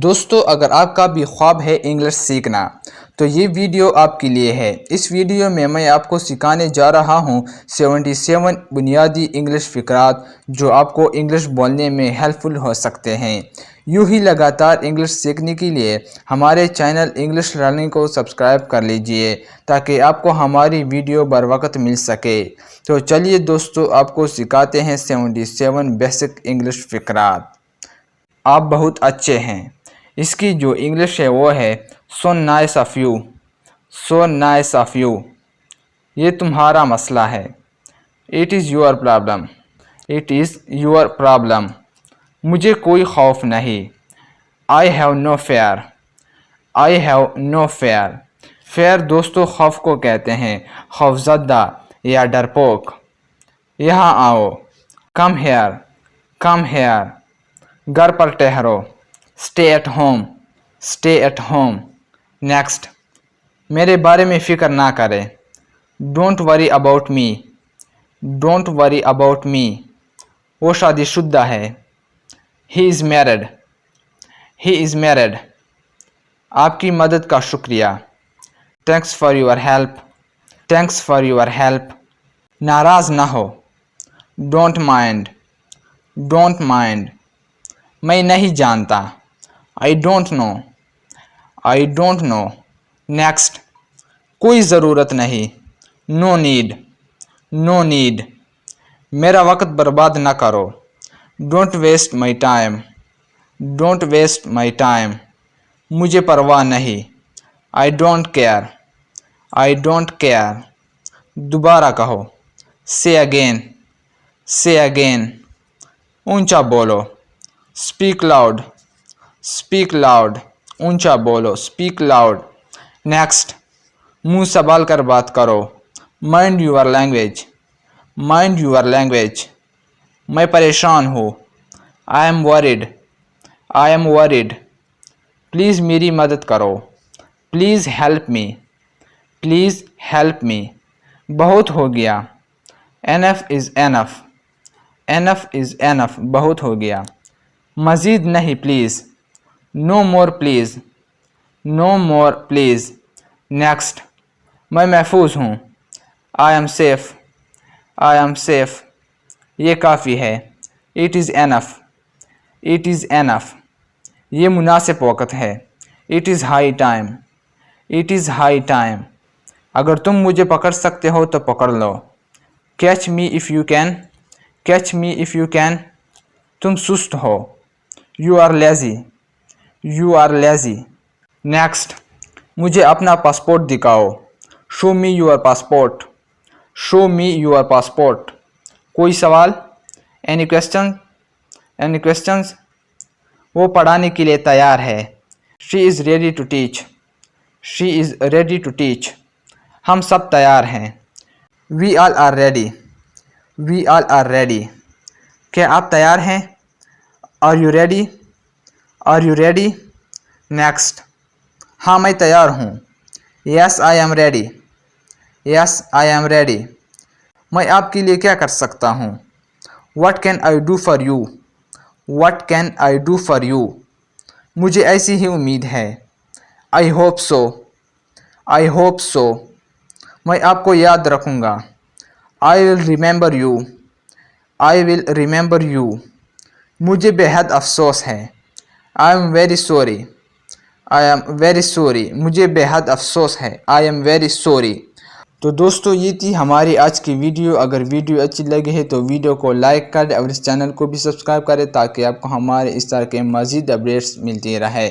दोस्तों, अगर आपका भी ख्वाब है इंग्लिश सीखना तो ये वीडियो आपके लिए है। इस वीडियो में मैं आपको सिखाने जा रहा हूँ 77 बुनियादी इंग्लिश फ़िक्रात जो आपको इंग्लिश बोलने में हेल्पफुल हो सकते हैं। यूँ ही लगातार इंग्लिश सीखने के लिए हमारे चैनल इंग्लिश लर्निंग को सब्सक्राइब कर लीजिए ताकि आपको हमारी वीडियो बर वक्त मिल सके। तो चलिए दोस्तों, आपको सिखाते हैं 77 बेसिक इंग्लिश फ़िक्रात। आप बहुत अच्छे हैं, इसकी जो इंग्लिश है वो है so nice of you, so nice of you. ये तुम्हारा मसला है। It is your problem, it is your problem. मुझे कोई खौफ नहीं। I have no fear, I have no fear. Fear दोस्तों खौफ को कहते हैं, खौफजदा या डरपोक। यहाँ आओ, कम हेयर, कम हेयर। घर पर ठहरो, stay at home, stay at home. Next, मेरे बारे में फ़िक्र ना करें। Don't worry about me, don't worry about me. वो शादीशुदा है। He is married, he is married. आपकी मदद का शुक्रिया। Thanks for your help, thanks for your help. नाराज़ ना हो। Don't mind, don't mind. मैं नहीं जानता। I don't know, I don't know. Next, कोई ज़रूरत नहीं। No need, no need. मेरा वक्त बर्बाद ना करो। Don't waste my time, don't waste my time. मुझे परवाह नहीं। I don't care, I don't care. दोबारा कहो। Say again, say again. ऊंचा बोलो। Speak loud, speak loud. ऊंचा बोलो, स्पीक लाउड। नेक्स्ट, मुंह संभाल कर बात करो। Mind your language, mind your language. मैं परेशान हूँ। I am worried, I am worried. Please मेरी मदद करो। Please help me, please help me. बहुत हो गया। Enough is enough, enough is enough. बहुत हो गया। मज़ीद नहीं please. No more please, no more please. Next, मैं महफूज हूँ। I am safe, I am safe. ये काफ़ी है। It is enough, it is enough. ये मुनासिब वक़्त है। It is high time, it is high time. अगर तुम मुझे पकड़ सकते हो तो पकड़ लो। Catch me if you can, catch me if you can. तुम सुस्त हो। You are lazy, you are lazy. Next, मुझे अपना पासपोर्ट दिखाओ। Show me your passport, show me your passport. कोई सवाल? Any question, any questions? वो पढ़ाने के लिए तैयार है। She is ready to teach, she is ready to teach. हम सब तैयार हैं। We all are ready, we all are ready. क्या आप तैयार हैं? Are you ready, are you ready? Next, हाँ मैं तैयार हूँ। Yes I am ready, yes I am ready. मैं आपके लिए क्या कर सकता हूँ? What can I do for you, what can I do for you? मुझे ऐसी ही उम्मीद है। I hope so, I hope so. मैं आपको याद रखूँगा। I will remember you, I will remember you. मुझे बेहद अफसोस है। I am very sorry, I am very sorry. मुझे बेहद अफसोस है। I am very sorry. तो दोस्तों, ये थी हमारी आज की वीडियो। अगर वीडियो अच्छी लगी है तो वीडियो को लाइक करें और इस चैनल को भी सब्सक्राइब करें ताकि आपको हमारे इस तरह के मज़ीद अपडेट्स मिलती रहे।